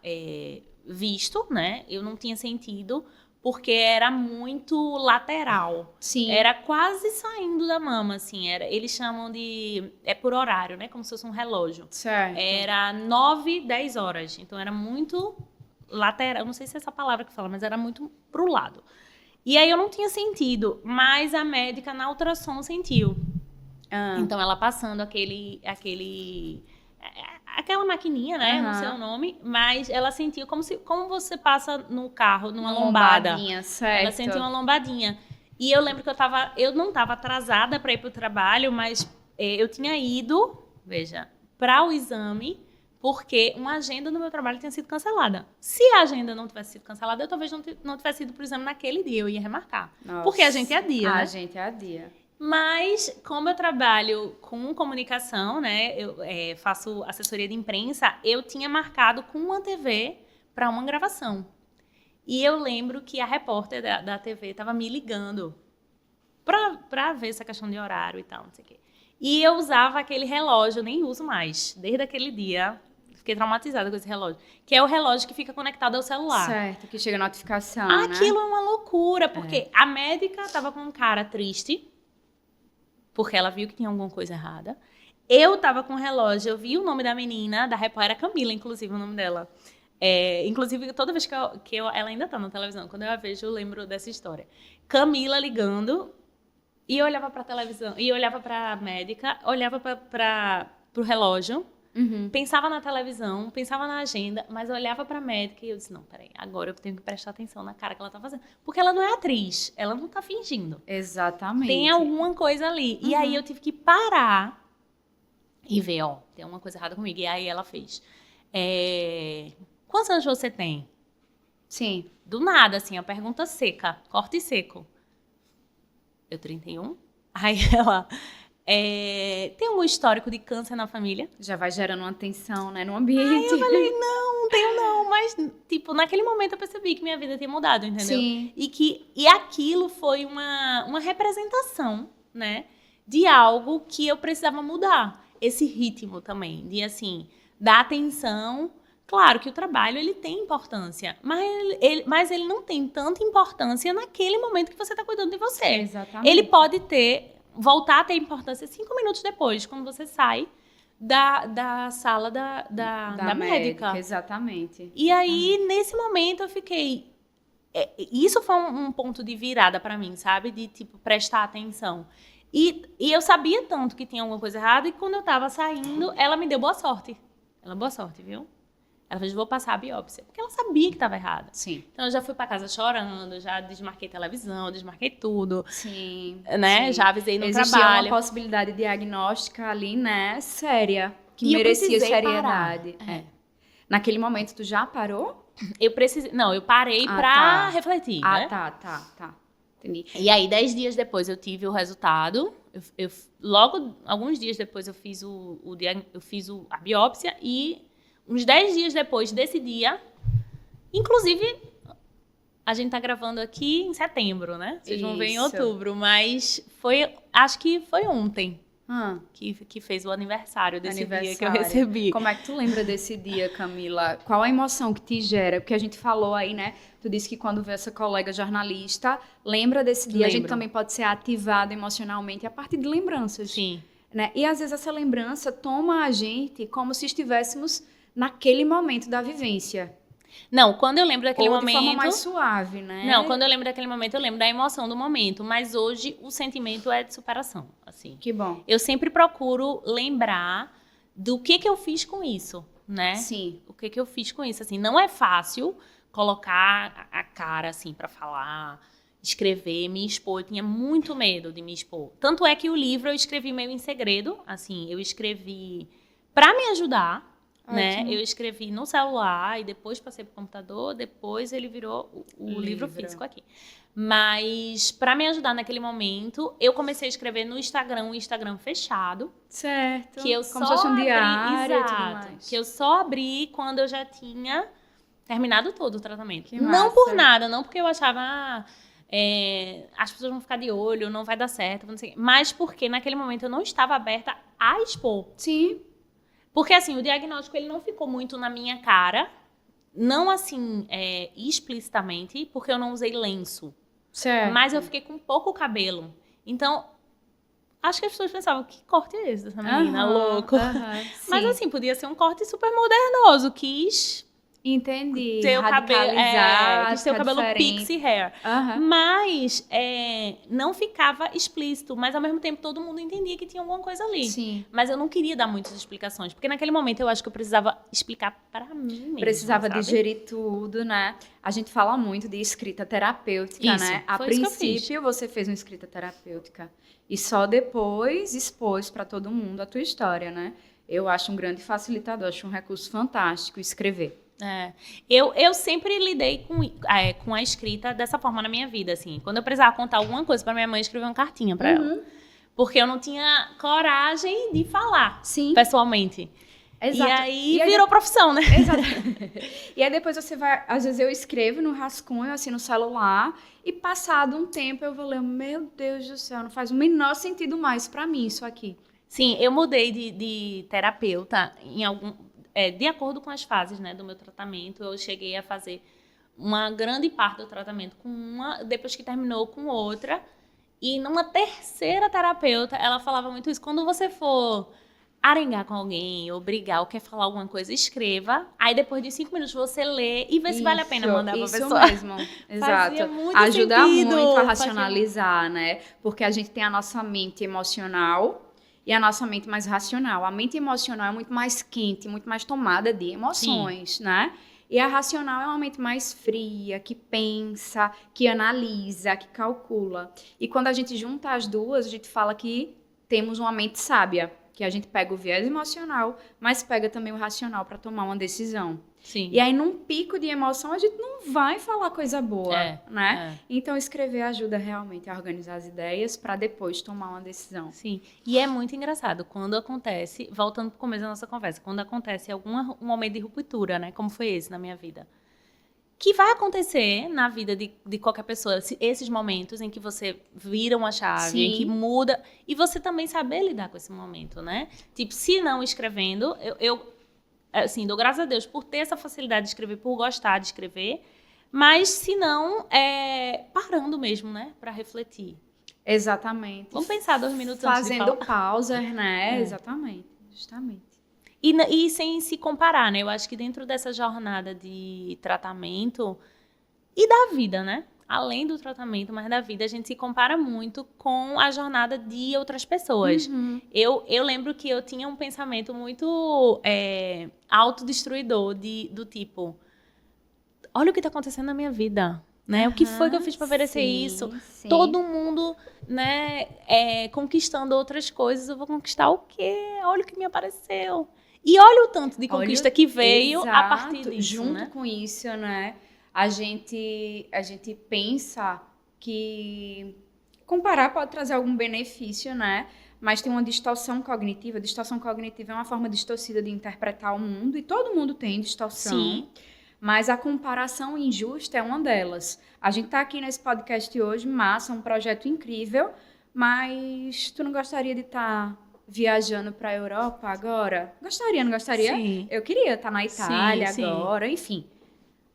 visto, né? Eu não tinha sentido, porque era muito lateral. Sim. Era quase saindo da mama, assim. Eles chamam de... É por horário, né? Como se fosse um relógio. Certo. Era 9, 10 horas. Então, era muito lateral. Eu não sei se é essa palavra que fala, mas era muito pro lado. E aí, eu não tinha sentido. Mas a médica, na ultrassom, sentiu. Então, ela passando aquela maquininha, né? Não sei o nome. Mas ela sentiu como você passa no carro, numa lombada. Lombadinha, certo. Ela sentiu uma lombadinha. E eu lembro que eu não estava atrasada para ir para o trabalho, mas eu tinha ido, veja, para o exame, porque uma agenda do meu trabalho tinha sido cancelada. Se a agenda não tivesse sido cancelada, eu talvez não tivesse ido para o exame naquele dia, eu ia remarcar. Nossa. Porque a gente adia, né? A gente adia. Mas, como eu trabalho com comunicação, né, eu faço assessoria de imprensa, eu tinha marcado com uma TV para uma gravação. E eu lembro que a repórter da TV estava me ligando para ver essa questão de horário e tal, não sei o quê. E eu usava aquele relógio, eu nem uso mais, desde aquele dia. Fiquei traumatizada com esse relógio. Que é o relógio que fica conectado ao celular. Certo, que chega notificação, Aquilo né? é uma loucura, porque a médica estava com um cara triste, porque ela viu que tinha alguma coisa errada. Eu tava com o relógio, eu vi o nome da menina, da repórter, era Camila, inclusive, o nome dela. Inclusive, toda vez ela ainda tá na televisão, quando eu a vejo, eu lembro dessa história. Camila ligando, e eu olhava pra televisão, e eu olhava pra médica, olhava pro relógio, pensava na televisão, pensava na agenda, mas eu olhava pra médica e eu disse, não, peraí, agora eu tenho que prestar atenção na cara que ela tá fazendo. Porque ela não é atriz, ela não tá fingindo. Exatamente. Tem alguma coisa ali. E aí eu tive que parar e ver, ó, tem uma coisa errada comigo. E aí ela fez, quantos anos você tem? Sim. Do nada, assim, a pergunta seca, corte seco. Eu 31. Aí ela, tem algum histórico de câncer na família? Já vai gerando uma tensão, né, no ambiente. Aí eu falei, não tenho não. Mas, tipo, naquele momento eu percebi que minha vida tinha mudado, entendeu? Sim. E aquilo foi uma representação, né, de algo que eu precisava mudar. Esse ritmo também, de, assim, dar atenção. Claro que o trabalho, ele tem importância, mas ele não tem tanta importância naquele momento que você está cuidando de você. Exatamente. Ele pode voltar a ter importância 5 minutos depois, quando você sai da sala da médica. Exatamente. E aí, nesse momento, eu fiquei... Isso foi um ponto de virada para mim, sabe? De, tipo, prestar atenção. E eu sabia tanto que tinha alguma coisa errada, e quando eu tava saindo, ela me deu boa sorte. Boa sorte, viu? Ela falou, vou passar a biópsia. Porque ela sabia que estava errada. Sim. Então, eu já fui para casa chorando, já desmarquei televisão, desmarquei tudo. Sim. Né? Sim. Já avisei no Existia trabalho. uma possibilidade diagnóstica ali, né, séria, que E eu merecia precisei seriedade. parar. Naquele momento, tu já parou? Eu parei pra refletir, né? Tá. Entendi. E aí, 10 dias depois, eu tive o resultado. Logo, alguns dias depois, eu fiz a biópsia e... Uns 10 dias depois desse dia, inclusive, a gente tá gravando aqui em setembro, né? Vocês vão ver em outubro, mas acho que foi ontem que fez o aniversário desse dia que eu recebi. Como é que tu lembra desse dia, Camila? Qual a emoção que te gera? Porque a gente falou aí, né? Tu disse que quando vê essa colega jornalista, lembra desse dia. A gente também pode ser ativado emocionalmente a partir de lembranças. Sim. Né? E às vezes essa lembrança toma a gente como se estivéssemos naquele momento da vivência. Não, quando eu lembro daquele momento... de forma mais suave, né? Não, quando eu lembro daquele momento, eu lembro da emoção do momento. Mas hoje, o sentimento é de superação, assim. Que bom. Eu sempre procuro lembrar do que eu fiz com isso, né? Sim. O que eu fiz com isso, assim. Não é fácil colocar cara, assim, pra falar, escrever, me expor. Eu tinha muito medo de me expor. Tanto é que o livro eu escrevi meio em segredo. Assim, eu escrevi pra me ajudar, né? Ótimo. Eu escrevi no celular e depois passei pro computador. Depois ele virou o livro físico aqui. Mas pra me ajudar naquele momento, eu comecei a escrever no Instagram, um Instagram fechado. Certo. Que eu Como só se fosse um abri, diário e tudo exato, mais. que eu só abri quando eu já tinha terminado todo o tratamento. Que Não massa. por nada, não porque eu achava, as pessoas vão ficar de olho, não vai dar certo, não sei, mas porque naquele momento eu não estava aberta a expor. Sim. Porque assim, o diagnóstico ele não ficou muito na minha cara, não assim, explicitamente, porque eu não usei lenço, Certo. mas eu fiquei com pouco cabelo. Então, acho que as pessoas pensavam, que corte é esse dessa menina, louco? Mas sim. assim, podia ser um corte super modernoso, quis Entendi. ter o cabelo, Radicalizar, quis ter o ficar cabelo diferente. pixie hair. Aham. Mas não ficava explícito, mas ao mesmo tempo todo mundo entendia que tinha alguma coisa ali. Sim. Mas eu não queria dar muitas explicações, porque naquele momento eu acho que eu precisava explicar para mim mesma, Precisava sabe? digerir tudo, né? A gente fala muito de escrita terapêutica, Isso, né? A foi isso que eu princípio, você fez uma escrita terapêutica e só depois expôs para todo mundo a tua história, né? Eu acho um grande facilitador, acho um recurso fantástico escrever. Eu sempre lidei com a escrita dessa forma na minha vida, assim. Quando eu precisava contar alguma coisa para minha mãe, eu escrevia uma cartinha para ela. Porque eu não tinha coragem de falar Sim. pessoalmente. Exato. E aí virou profissão, né? Exato. E aí depois você vai... Às vezes eu escrevo no rascunho, assim, no celular, e passado um tempo eu vou ler, meu Deus do céu, não faz o menor sentido mais para mim isso aqui. Sim, eu mudei de terapeuta de acordo com as fases, né, do meu tratamento. Eu cheguei a fazer uma grande parte do tratamento com uma, depois que terminou com outra. E numa terceira terapeuta, ela falava muito isso. Quando você for arengar com alguém, ou brigar, ou quer falar alguma coisa, escreva. Aí depois de 5 minutos você lê e vê se vale a pena mandar pra pessoa. Isso mesmo, exato. Fazia muito Ajuda sentido. muito a racionalizar, né? Porque a gente tem a nossa mente emocional e a nossa mente mais racional. A mente emocional é muito mais quente, muito mais tomada de emoções, né? E a racional é uma mente mais fria, que pensa, que analisa, que calcula. E quando a gente junta as duas, a gente fala que temos uma mente sábia, que a gente pega o viés emocional, mas pega também o racional para tomar uma decisão. Sim. E aí, num pico de emoção, a gente não vai falar coisa boa, né? Então, escrever ajuda realmente a organizar as ideias para depois tomar uma decisão. Sim. E é muito engraçado quando acontece, voltando para o começo da nossa conversa, quando acontece um momento de ruptura, né? Como foi esse na minha vida. Que vai acontecer na vida de qualquer pessoa, esses momentos em que você vira uma chave, Sim. em que muda, e você também saber lidar com esse momento, né? Tipo, se não escrevendo, eu assim, dou graças a Deus por ter essa facilidade de escrever, por gostar de escrever, mas se não, parando mesmo, né? Para refletir. Exatamente. Vamos pensar 2 minutos antes de falar. Fazendo pausas, né? Exatamente, justamente. E sem se comparar, né? Eu acho que dentro dessa jornada de tratamento e da vida, né? Além do tratamento, mas da vida, a gente se compara muito com a jornada de outras pessoas. Uhum. Eu lembro que eu tinha um pensamento muito autodestruidor, do tipo, olha o que está acontecendo na minha vida, né? O que foi que eu fiz para merecer isso? Sim. Todo mundo, né, conquistando outras coisas, eu vou conquistar o quê? Olha o que me apareceu. E olha o tanto de conquista que veio a partir disso, junto né? com isso, né? A gente pensa que comparar pode trazer algum benefício, né? Mas tem uma distorção cognitiva. Distorção cognitiva é uma forma distorcida de interpretar o mundo, e todo mundo tem distorção. Sim. Mas a comparação injusta é uma delas. A gente tá aqui nesse podcast hoje, massa, um projeto incrível, mas tu não gostaria de estar viajando para a Europa agora? Gostaria, não gostaria? Sim. Eu queria estar na Itália agora, enfim.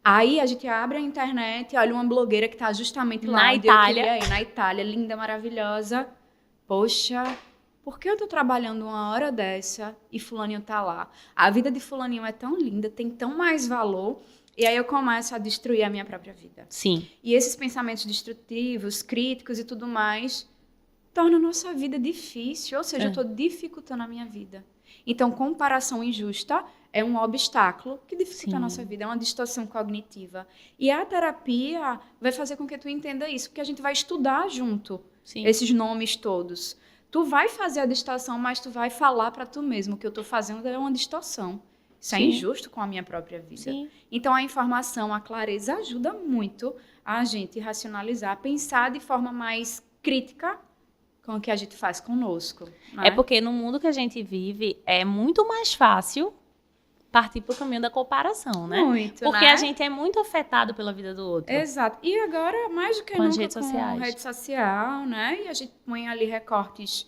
Aí a gente abre a internet e olha uma blogueira que está justamente lá Na onde Itália. eu queria ir, na Itália, linda, maravilhosa. Poxa, por que eu tô trabalhando uma hora dessa e fulaninho tá lá? A vida de fulaninho é tão linda, tem tão mais valor, e aí eu começo a destruir a minha própria vida. Sim. E esses pensamentos destrutivos, críticos e tudo mais, tornam a nossa vida difícil, ou seja, eu tô dificultando a minha vida. Então, comparação injusta é um obstáculo que dificulta Sim. a nossa vida, é uma distorção cognitiva. E a terapia vai fazer com que tu entenda isso, porque a gente vai estudar junto Sim. esses nomes todos. Tu vai fazer a distorção, mas tu vai falar para tu mesmo que eu estou fazendo é uma distorção. Isso é Sim. injusto com a minha própria vida. Sim. Então, a informação, a clareza ajuda muito a gente racionalizar, pensar de forma mais crítica com o que a gente faz conosco. Né? É porque no mundo que a gente vive, é muito mais fácil partir para o caminho da comparação, né? Muito, Porque né? a gente é muito afetado pela vida do outro. Exato. E agora, mais do que Com as nunca, redes com sociais. rede social, né? E a gente põe ali recortes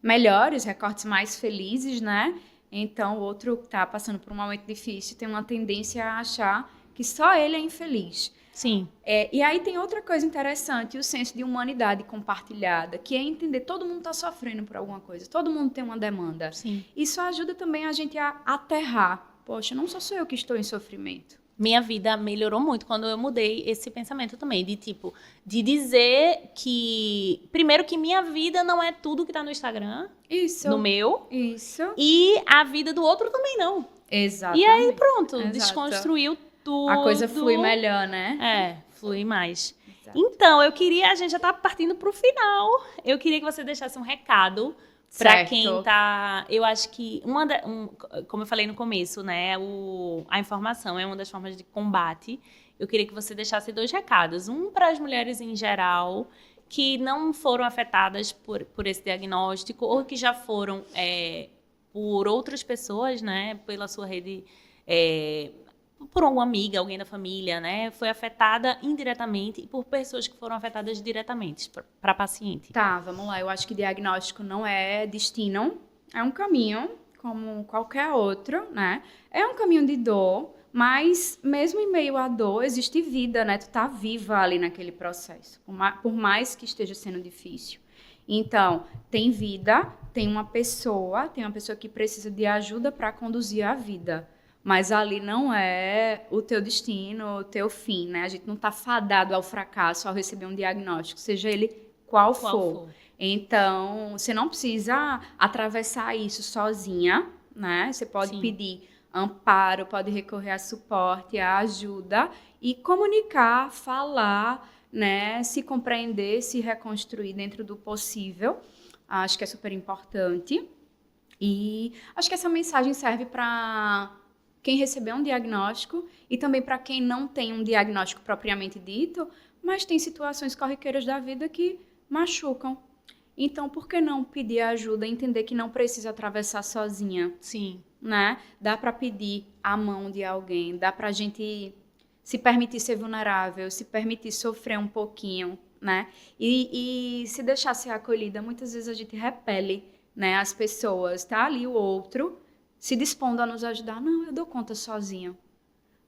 melhores, recortes mais felizes, né? Então, o outro que tá passando por um momento difícil tem uma tendência a achar que só ele é infeliz. Sim. E aí tem outra coisa interessante, o senso de humanidade compartilhada, que é entender que todo mundo está sofrendo por alguma coisa, todo mundo tem uma demanda. Sim. Isso ajuda também a gente a aterrar. Poxa, não só eu que estou em sofrimento. Minha vida melhorou muito quando eu mudei esse pensamento também, de dizer que, primeiro, que minha vida não é tudo que tá no Instagram, Isso. no meu, Isso. e a vida do outro também não. Exatamente. E aí, pronto, Exato. desconstruiu tudo. A coisa flui melhor, né? Flui mais. Exato. Então, a gente já tá partindo pro final. Eu queria que você deixasse um recado para Certo. quem tá. Eu acho que como eu falei no começo, né? A informação é uma das formas de combate. Eu queria que você deixasse 2 recados. Um para as mulheres em geral que não foram afetadas por esse diagnóstico ou que já foram por outras pessoas, né? Pela sua rede. Por uma amiga, alguém da família, né? Foi afetada indiretamente e por pessoas que foram afetadas diretamente para paciente. Tá, vamos lá. Eu acho que diagnóstico não é destino, é um caminho, como qualquer outro, né? É um caminho de dor, mas mesmo em meio à dor, existe vida, né? Tu tá viva ali naquele processo, por mais que esteja sendo difícil. Então, tem vida, tem uma pessoa que precisa de ajuda para conduzir a vida. Mas ali não é o teu destino, o teu fim, né? A gente não está fadado ao fracasso ao receber um diagnóstico, seja ele qual for. Então, você não precisa atravessar isso sozinha, né? Você pode Sim. pedir amparo, pode recorrer a suporte, a ajuda e comunicar, falar, né? Se compreender, se reconstruir dentro do possível. Acho que é super importante. E acho que essa mensagem serve para quem recebeu um diagnóstico e também para quem não tem um diagnóstico propriamente dito, mas tem situações corriqueiras da vida que machucam. Então, por que não pedir ajuda, entender que não precisa atravessar sozinha? Sim. Né? Dá para pedir a mão de alguém, dá para a gente se permitir ser vulnerável, se permitir sofrer um pouquinho, né? E se deixar ser acolhida, muitas vezes a gente repele, né, as pessoas. Tá ali o outro se dispondo a nos ajudar. Não, eu dou conta sozinho.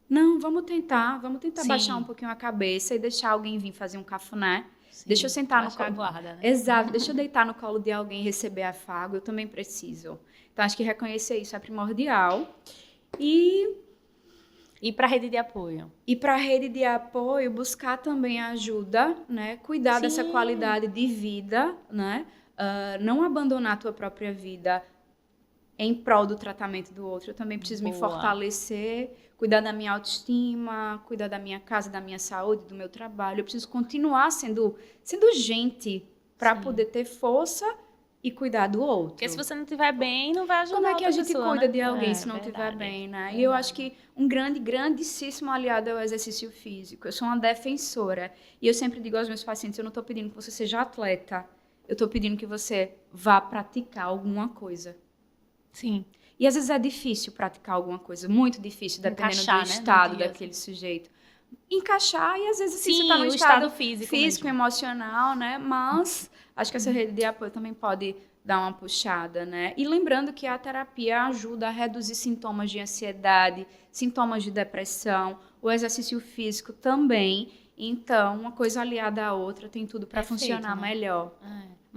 Não, vamos tentar Sim. baixar um pouquinho a cabeça e deixar alguém vir fazer um cafuné. Sim. Deixa eu sentar no colo. Guarda, né? Exato, deixa eu deitar no colo de alguém e receber afago, eu também preciso. Então, acho que reconhecer isso é primordial. E para a rede de apoio. E para a rede de apoio, buscar também ajuda, né? Cuidar Sim. dessa qualidade de vida, né? Não abandonar a tua própria vida em prol do tratamento do outro. Eu também preciso me fortalecer, cuidar da minha autoestima, cuidar da minha casa, da minha saúde, do meu trabalho. Eu preciso continuar sendo gente para poder ter força e cuidar do outro. Porque se você não estiver bem, não vai ajudar. Como é que a gente pessoa, cuida né? de alguém se não estiver bem, né? Verdade. E eu acho que um grandíssimo aliado é o exercício físico. Eu sou uma defensora. E eu sempre digo aos meus pacientes, eu não estou pedindo que você seja atleta. Eu estou pedindo que você vá praticar alguma coisa. Sim. E às vezes é difícil praticar alguma coisa, muito difícil, dependendo Encaixar, do né, estado no dia, daquele sujeito. Encaixar, e às vezes assim, Sim, você está no o estado físico mesmo. emocional, né? Mas acho que essa rede de apoio também pode dar uma puxada, né? E lembrando que a terapia ajuda a reduzir sintomas de ansiedade, sintomas de depressão, o exercício físico também. Então, uma coisa aliada à outra tem tudo para funcionar melhor.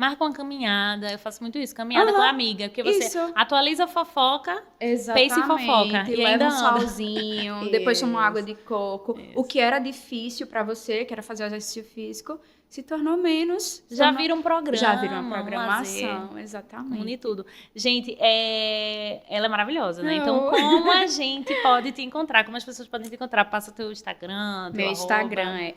Marca uma caminhada, eu faço muito isso, caminhada com a amiga, porque você Isso. atualiza a fofoca, Exatamente. pensa em fofoca. E Leva ainda um anda. solzinho, depois toma uma água de coco. Isso. O que era difícil para você, que era fazer o exercício físico, se tornou menos. Já vira um programa. Já vira uma um programação, lazer, exatamente. une tudo. Gente, ela é maravilhosa, né? Não. Então, como a gente pode te encontrar? Como as pessoas podem te encontrar? Passa teu Instagram, teu Meu Instagram é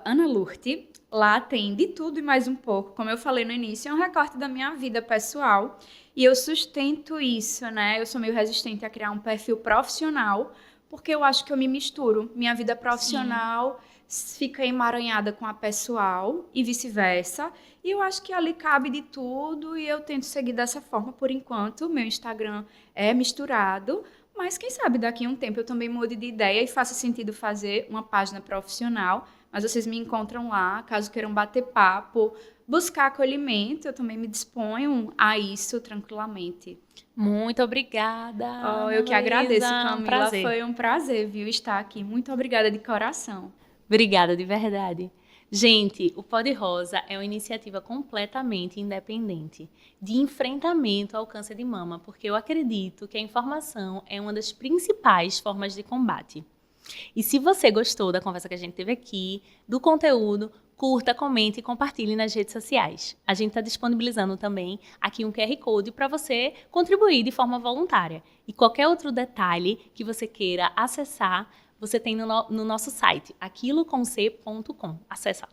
@analurte. Lá tem de tudo e mais um pouco. Como eu falei no início, é um recorte da minha vida pessoal. E eu sustento isso, né? Eu sou meio resistente a criar um perfil profissional, porque eu acho que eu me misturo. Minha vida profissional fica emaranhada com a pessoal e vice-versa. E eu acho que ali cabe de tudo e eu tento seguir dessa forma por enquanto. Meu Instagram é misturado, mas quem sabe daqui a um tempo eu também mude de ideia e faça sentido fazer uma página profissional. Mas vocês me encontram lá, caso queiram bater papo, buscar acolhimento, eu também me disponho a isso tranquilamente. Muito obrigada. Eu que agradeço, Camila. Prazer. Foi um prazer, viu, estar aqui. Muito obrigada de coração. Obrigada, de verdade. Gente, o Pó de Rosa é uma iniciativa completamente independente de enfrentamento ao câncer de mama, porque eu acredito que a informação é uma das principais formas de combate. E se você gostou da conversa que a gente teve aqui, do conteúdo, curta, comente e compartilhe nas redes sociais. A gente está disponibilizando também aqui um QR Code para você contribuir de forma voluntária. E qualquer outro detalhe que você queira acessar, você tem no nosso site, aquilocomc.com. Acessa lá.